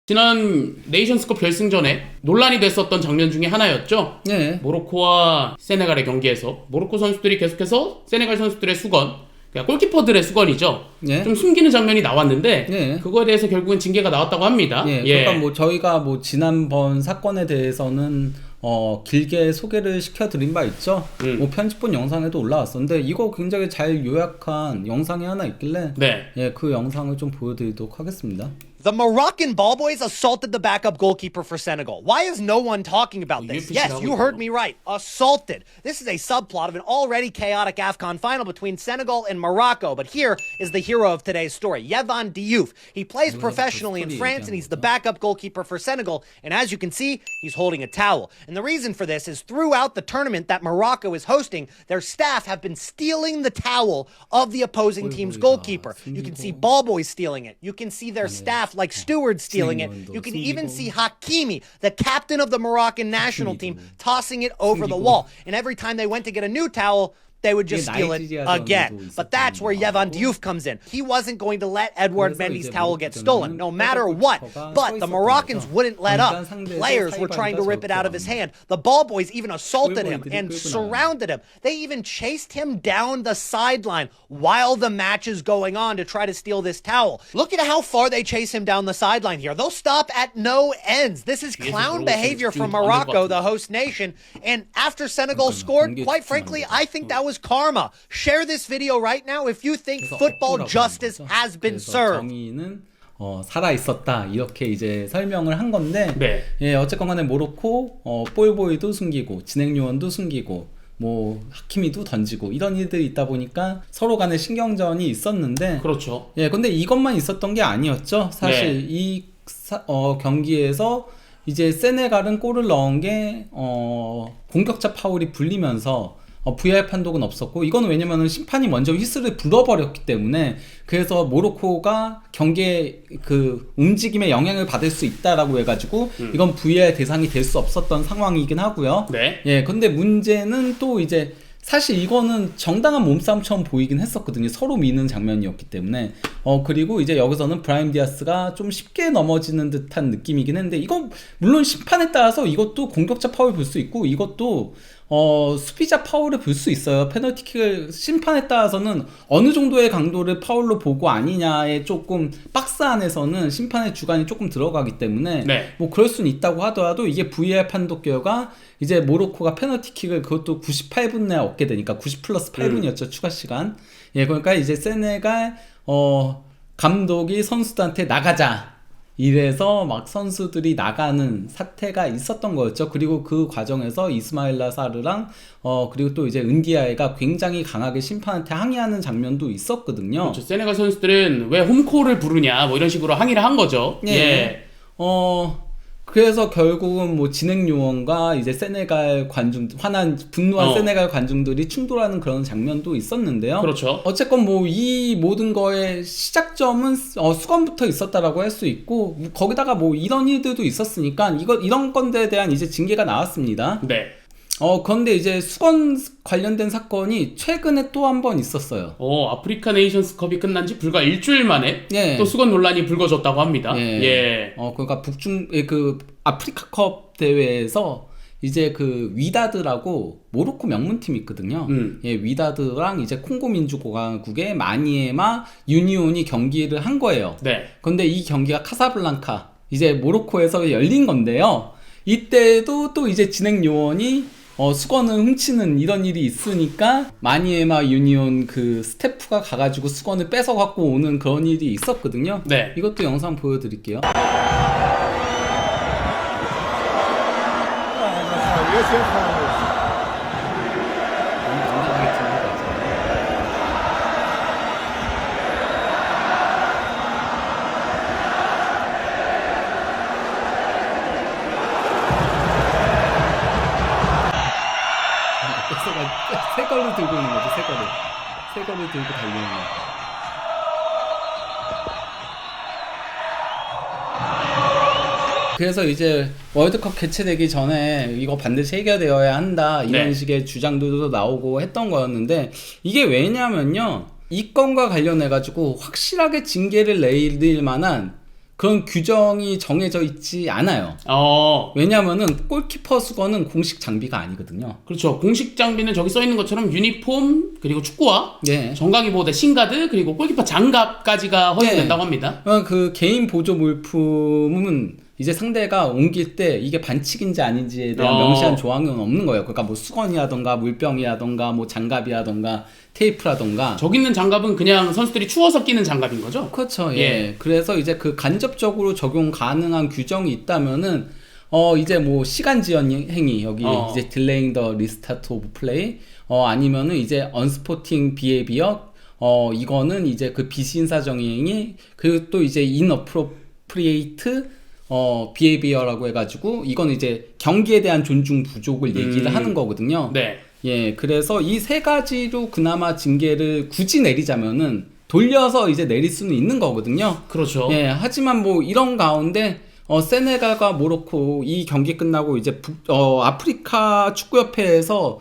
지난 네이션스컵 결승전에 논란이 됐었던 장면 중에 하나였죠. 네. 모로코와 세네갈의 경기에서 모로코 선수들이 계속해서 세네갈 선수들의 수건, 그러니까 골키퍼들의 수건이죠. 네. 좀 숨기는 장면이 나왔는데 네. 그거에 대해서 결국은 징계가 나왔다고 합니다. 예, 그러니까 뭐 저희가 뭐 지난번 사건에 대해서는 길게 소개를 시켜드린 바 있죠. 뭐 편집본 영상에도 올라왔었는데 이거 굉장히 잘 요약한 영상이 하나 있길래 네. 예, 그 영상을 좀 보여드리도록 하겠습니다. The Moroccan ball boys assaulted the backup goalkeeper for Senegal. Why is no one talking about this? Yes, you heard me right. Assaulted. This is a subplot of an already chaotic AFCON final between Senegal and Morocco. But here is the hero of today's story, Yvan Diouf. He plays professionally in France and he's the backup goalkeeper for Senegal. And as you can see, he's holding a towel. And the reason for this is throughout the tournament that Morocco is hosting, their staff have been stealing the towel of the opposing team's goalkeeper. You can see ball boys stealing it. You can see their staff like stewards stealing it. You can even see Hakimi, the captain of the Moroccan national team, tossing it over the wall. And every time they went to get a new towel, they would just steal it again. But that's where Yvan Diouf comes in. He wasn't going to let Edouard Mendy's towel get stolen, no matter what. But the Moroccans wouldn't let up. Players were trying to rip it out of his hand. The ball boys even assaulted him and surrounded him. They even chased him down the sideline while the match is going on to try to steal this towel. Look at how far they chase him down the sideline here. They'll stop at no ends. This is clown behavior from Morocco, the host nation. And after Senegal scored, quite frankly, I think that was karma. Share this video right now if you think football justice has been served. 정의는 살아 있었다 이렇게 이제 설명을 한 건데, 네. 예, 어쨌건 간에 모로코 볼보이도 숨기고 진행 요원도 숨기고 뭐 하키미도 던지고 이런 일들이 있다 보니까 서로 간에 신경전이 있었는데, 그렇죠. 예, 근데 이것만 있었던 게 아니었죠. 사실 네. 이 경기에서 이제 세네갈은 골을 넣은 게 공격자 파울이 불리면서 VAR 판독은 없었고, 이건 왜냐면은 심판이 먼저 휘슬을 불어버렸기 때문에, 그래서 모로코가 경기의 그 움직임에 영향을 받을 수 있다라고 해가지고 이건 VAR 대상이 될 수 없었던 상황이긴 하고요. 네. 예, 근데 문제는 또 이제 사실 이거는 정당한 몸싸움처럼 보이긴 했었거든요. 서로 미는 장면이었기 때문에. 그리고 이제 여기서는 브라임 디아스가 좀 쉽게 넘어지는 듯한 느낌이긴 했는데, 이건 물론 심판에 따라서 이것도 공격자 파울 볼 수 있고, 이것도 수비자 파울을 볼 수 있어요. 페널티킥을 심판에 따라서는 어느 정도의 강도를 파울로 보고 아니냐에 조금 박스 안에서는 심판의 주관이 조금 들어가기 때문에 네. 뭐 그럴 수는 있다고 하더라도, 이게 VAR 판독 결과 이제 모로코가 페널티킥을 그것도 98분 내에 얻게 되니까 90 플러스 8분이었죠. 추가 시간. 예, 그러니까 이제 세네갈 감독이 선수들한테 나가자, 이래서 막 선수들이 나가는 사태가 있었던 거였죠. 그리고 그 과정에서 이스마일라 사르랑 그리고 또 이제 은디아이가 굉장히 강하게 심판한테 항의하는 장면도 있었거든요. 그렇죠. 세네갈 선수들은 왜 홈콜을 부르냐 뭐 이런 식으로 항의를 한 거죠. 예. 예. 그래서 결국은 뭐 진행 요원과 이제 세네갈 관중, 분노한 세네갈 관중들이 충돌하는 그런 장면도 있었는데요. 그렇죠. 어쨌건 뭐 이 모든 거의 시작점은 수건부터 있었다라고 할 수 있고, 거기다가 뭐 이런 일들도 있었으니까 이런 건들에 대한 이제 징계가 나왔습니다. 네. 그런데 이제 수건 관련된 사건이 최근에 또 한 번 있었어요. 아프리카 네이션스컵이 끝난 지 불과 일주일 만에 예. 또 수건 논란이 불거졌다고 합니다. 예. 예. 그러니까 그 아프리카컵 대회에서 이제 그 위다드라고 모로코 명문팀이 있거든요. 예, 위다드랑 이제 콩고 민주공화국의 마니에마 유니온이 경기를 한 거예요. 네. 근데 이 경기가 카사블랑카, 이제 모로코에서 열린 건데요. 이때도 또 이제 진행 요원이 수건을 훔치는 이런 일이 있으니까 마니에마 유니온 그 스태프가 가가지고 수건을 뺏어 갖고 오는 그런 일이 있었거든요. 네. 이것도 영상 보여드릴게요. 새 걸로 들고 있는 거죠. 새 걸로 들고 달리는 거. 그래서 이제 월드컵 개최되기 전에 이거 반드시 해결되어야 한다, 이런 네. 식의 주장들도 나오고 했던 거였는데, 이게 왜냐면요, 이 건과 관련해 가지고 확실하게 징계를 내릴 만한 그런 규정이 정해져 있지 않아요. 왜냐하면은 골키퍼 수건은 공식 장비가 아니거든요. 그렇죠. 공식 장비는 저기 써 있는 것처럼 유니폼 그리고 축구화, 네. 정강이 보호대, 신가드 그리고 골키퍼 장갑까지가 허용된다고 합니다. 그 개인 보조 물품은 이제 상대가 옮길 때 이게 반칙인지 아닌지에 대한 명시한 조항은 없는 거예요. 그러니까 뭐 수건이라던가 물병이라던가 뭐 장갑이라던가 테이프라던가. 저기 있는 장갑은 그냥 선수들이 추워서 끼는 장갑인 거죠? 그렇죠. 예. 그래서 이제 그 간접적으로 적용 가능한 규정이 있다면은 이제 뭐 시간 지연 행위 여기 이제 delaying the restart of play 아니면은 이제 unsporting behavior 이거는 이제 그 비신사적 행위 그리고 또 이제 inappropriate behavior라고 해가지고 이건 이제 경기에 대한 존중 부족을 얘기를 하는 거거든요. 네. 예, 그래서 이 세 가지로 그나마 징계를 굳이 내리자면은 돌려서 이제 내릴 수는 있는 거거든요. 그렇죠. 예, 하지만 뭐 이런 가운데 세네갈과 모로코 이 경기 끝나고 이제 아프리카 축구협회에서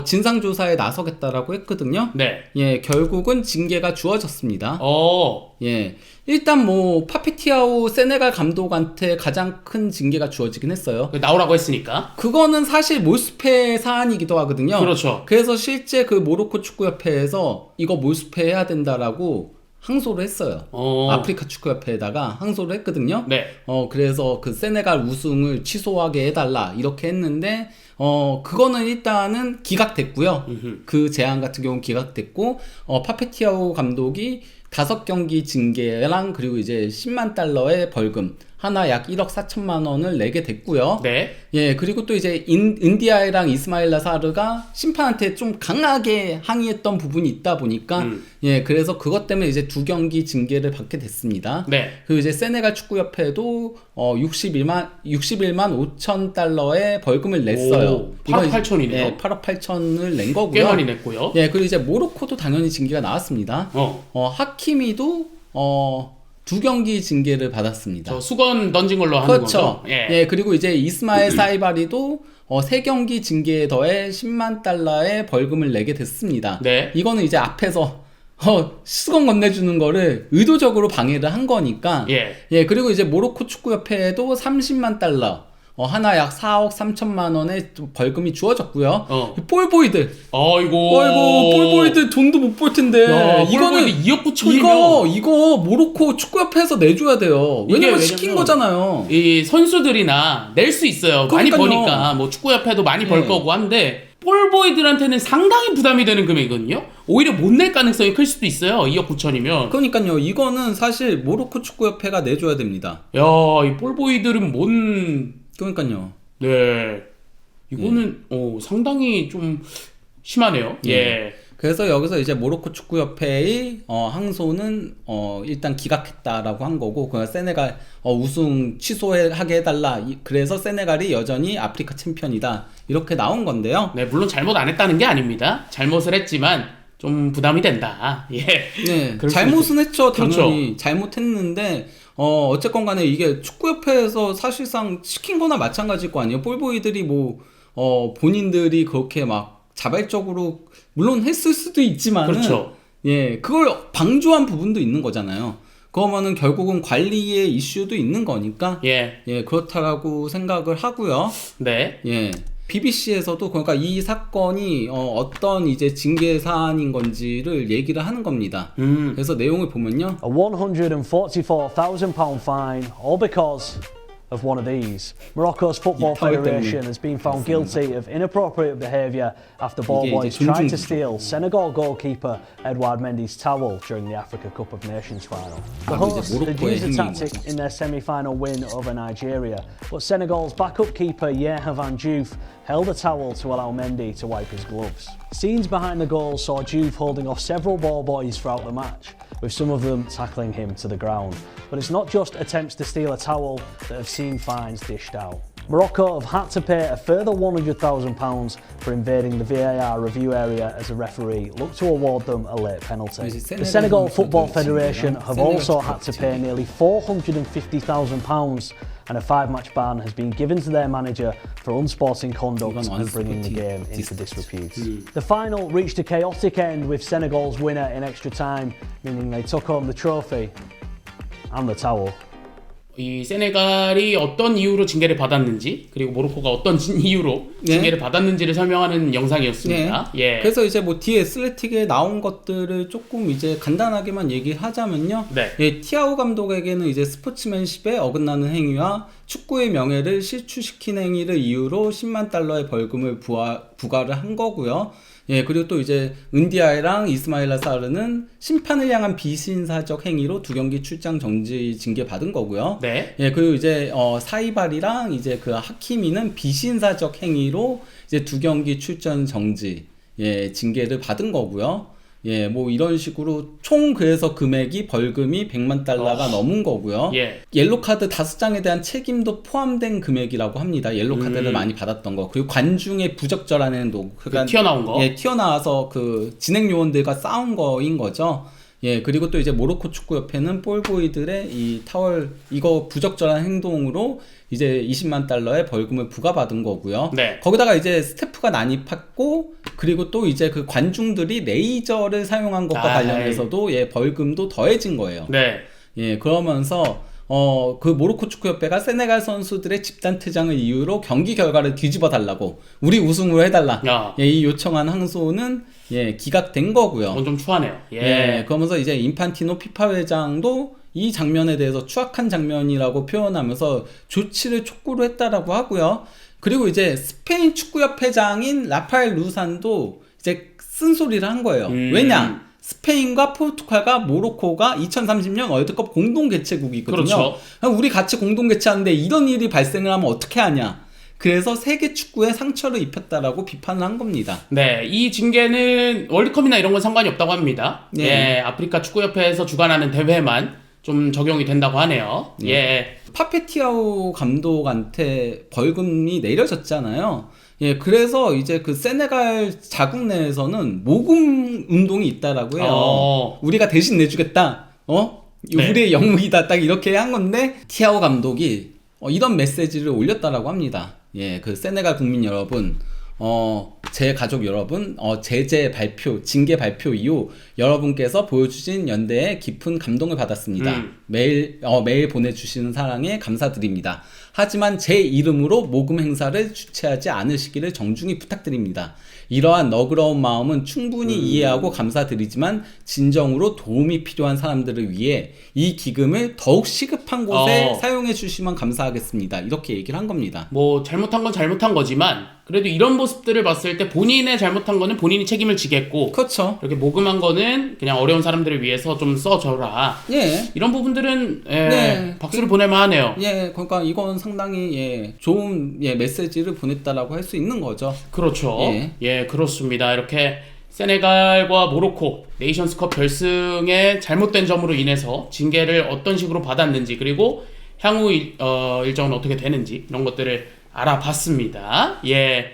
진상조사에 나서겠다라고 했거든요. 네. 예, 결국은 징계가 주어졌습니다. 예, 일단 뭐 파페티아오 세네갈 감독한테 가장 큰 징계가 주어지긴 했어요. 나오라고 했으니까. 그거는 사실 몰수패 사안이기도 하거든요. 그렇죠. 그래서 실제 그 모로코 축구협회에서 이거 몰수패해야 된다라고 항소를 했어요. 아프리카 축구협회에다가 항소를 했거든요. 네. 그래서 그 세네갈 우승을 취소하게 해달라 이렇게 했는데 그거는 일단은 기각됐고요. 그 제안 같은 경우는 기각됐고 파페티아오 감독이 5경기 징계랑 그리고 이제 10만 달러의 벌금 하나 약 1억 4천만 원을 내게 됐고요. 네. 예, 그리고 또 이제 인디아이랑 이스마일라 사르가 심판한테 좀 강하게 항의했던 부분이 있다 보니까 예, 그래서 그것 때문에 이제 2경기 징계를 받게 됐습니다. 네. 그리고 이제 세네갈 축구협회도 61만 5천 달러의 벌금을 냈어요. 8억 8천이네요. 예, 8억 8천을 낸 거고요. 꽤 많이 냈고요. 예, 그리고 이제 모로코도 당연히 징계가 나왔습니다. 하키미도 2경기 징계를 받았습니다. 저 수건 던진 걸로 하는 그렇죠. 거죠. 예. 예, 그리고 이제 이스마엘 사이바리도 3경기 징계에 더해 10만 달러의 벌금을 내게 됐습니다. 네. 이거는 이제 앞에서 수건 건네주는 거를 의도적으로 방해를 한 거니까. 예. 그리고 이제 모로코 축구협회에도 30만 달러. 하나 약 4억 3천만 원의 벌금이 주어졌고요. 볼보이들. 아이고, 볼보이들 돈도 못 벌 텐데. 야, 이거는 2억 9천이면 이거 모로코 축구협회에서 내줘야 돼요. 왜냐면 시킨 거잖아요. 이 선수들이나 낼 수 있어요. 그러니까요. 많이 버니까 뭐 축구협회도 많이 벌 네. 거고 한데 볼보이들한테는 상당히 부담이 되는 금액이거든요. 오히려 못 낼 가능성이 클 수도 있어요. 2억 9천이면. 그러니까요. 이거는 사실 모로코 축구협회가 내줘야 됩니다. 야, 이 볼보이들은 그러니까요. 네. 이거는 상당히 좀 심하네요. 예. 그래서 여기서 이제 모로코 축구협회의 항소는 일단 기각했다라고 한 거고, 그 세네갈 우승 취소하게 해달라. 그래서 세네갈이 여전히 아프리카 챔피언이다. 이렇게 나온 건데요. 네, 물론 잘못 안 했다는 게 아닙니다. 잘못을 했지만 좀 부담이 된다. 예. 네, 그럴 수 잘못은 했죠. 당연히 그렇죠. 잘못했는데 어쨌건 간에 이게 축구협회에서 사실상 시킨 거나 마찬가지일 거 아니에요. 볼보이들이 뭐 본인들이 그렇게 막 자발적으로 물론 했을 수도 있지만은 그렇죠. 예, 그걸 방조한 부분도 있는 거잖아요. 그러면은 결국은 관리의 이슈도 있는 거니까 예. 그렇다라고 생각을 하고요. 네. 예. BBC에서도 그러니까 이 사건이 어떤 이제 징계 사안인 건지를 얘기를 하는 겁니다. 그래서 내용을 보면요. A £144,000 fine, all because of one of these. Morocco's Football Federation has been found guilty of inappropriate behaviour after ball boys tried to steal Senegal goalkeeper Edouard Mendy's towel during the Africa Cup of Nations final. The hosts had used the tactic in their semi-final win over Nigeria, but Senegal's backup keeper Yeha Van Diouf held a towel to allow Mendy to wipe his gloves. Scenes behind the goal saw Diouf holding off several ball boys throughout the match, with some of them tackling him to the ground. But it's not just attempts to steal a towel that have seen fines dished out. Morocco have had to pay a further £100,000 for invading the VAR review area as a referee looked to award them a late penalty. The Senegal Football Federation have also had to pay nearly £450,000, and a 5-match ban has been given to their manager for unsporting conduct and bringing the game into disrepute. The final reached a chaotic end with Senegal's winner in extra time, meaning they took home the trophy and the towel. 이 세네갈이 어떤 이유로 징계를 받았는지 그리고 모로코가 어떤 이유로 징계를 받았는지를 설명하는 영상이었습니다. 예. 그래서 이제 뭐 뒤에 슬래틱에 나온 것들을 조금 이제 간단하게만 얘기하자면요. 네. 예, 티아오 감독에게는 이제 스포츠맨십에 어긋나는 행위와 축구의 명예를 실추시킨 행위를 이유로 10만 달러의 벌금을 부과를 한 거고요. 예, 그리고 또 이제 은디아이랑 이스마일라 사르는 심판을 향한 비신사적 행위로 2경기 출장 정지 징계 받은 거고요. 네. 예, 그리고 이제 사이발이랑 이제 그 하키미는 비신사적 행위로 이제 2경기 출전 정지 징계를 받은 거고요. 예, 뭐 이런 식으로 총 그래서 금액이 벌금이 100만 달러가 넘은 거고요. 예. 옐로 카드 5장에 대한 책임도 포함된 금액이라고 합니다. 옐로 카드를 많이 받았던 거. 그리고 관중의 부적절한 행동. 그러니까 튀어나온 거. 예, 튀어나와서 그 진행 요원들과 싸운 거인 거죠. 예, 그리고 또 이제 모로코 축구협회는 볼보이들의 이 타월 이거 부적절한 행동으로 이제 20만 달러의 벌금을 부과받은 거고요. 네. 거기다가 이제 스태프가 난입했고 그리고 또 이제 그 관중들이 레이저를 사용한 것과 관련해서도 예, 벌금도 더해진 거예요. 네. 예, 그러면서 그 모로코 축구협회가 세네갈 선수들의 집단 퇴장을 이유로 경기 결과를 뒤집어 달라고 우리 우승으로 해달라. 예, 이 요청한 항소는 예, 기각된 거고요. 그건 좀 추하네요. 예, 그러면서 이제 인판티노 피파 회장도 이 장면에 대해서 추악한 장면이라고 표현하면서 조치를 촉구를 했다라고 하고요. 그리고 이제 스페인 축구협회장인 라파엘 루산도 이제 쓴소리를 한 거예요. 왜냐? 스페인과 포르투갈과 모로코가 2030년 월드컵 공동 개최국이거든요. 그렇죠. 우리 같이 공동 개최하는데 이런 일이 발생을 하면 어떻게 하냐? 그래서 세계 축구에 상처를 입혔다라고 비판을 한 겁니다. 네, 이 징계는 월드컵이나 이런 건 상관이 없다고 합니다. 네. 예, 아프리카 축구협회에서 주관하는 대회만 좀 적용이 된다고 하네요. 예. 파페티아오 감독한테 벌금이 내려졌잖아요. 예, 그래서 이제 그 세네갈 자국 내에서는 모금 운동이 있다라고 해요. 우리가 대신 내주겠다. 네. 우리의 영웅이다. 딱 이렇게 한 건데 티아오 감독이 이런 메시지를 올렸다라고 합니다. 예, 그 세네갈 국민 여러분, 제 가족 여러분, 제재 발표, 징계 발표 이후 여러분께서 보여주신 연대에 깊은 감동을 받았습니다. 매일 보내주시는 사랑에 감사드립니다. 하지만 제 이름으로 모금 행사를 주최하지 않으시기를 정중히 부탁드립니다. 이러한 너그러운 마음은 충분히 이해하고 감사드리지만 진정으로 도움이 필요한 사람들을 위해 이 기금을 더욱 시급한 곳에 사용해 주시면 감사하겠습니다. 이렇게 얘기를 한 겁니다. 뭐 잘못한 건 잘못한 거지만 그래도 이런 모습들을 봤을 때 본인의 잘못한 거는 본인이 책임을 지겠고 그렇죠. 이렇게 모금한 거는 그냥 어려운 사람들을 위해서 좀 써줘라. 예. 이런 부분들은 네. 박수를 보낼만 하네요. 예, 그러니까 이건 상당히 좋은 메시지를 보냈다라고 할 수 있는 거죠. 그렇죠. 예, 그렇습니다. 이렇게 세네갈과 모로코 네이션스컵 결승의 잘못된 점으로 인해서 징계를 어떤 식으로 받았는지 그리고 향후 일정은 어떻게 되는지 이런 것들을 알아봤습니다. 예.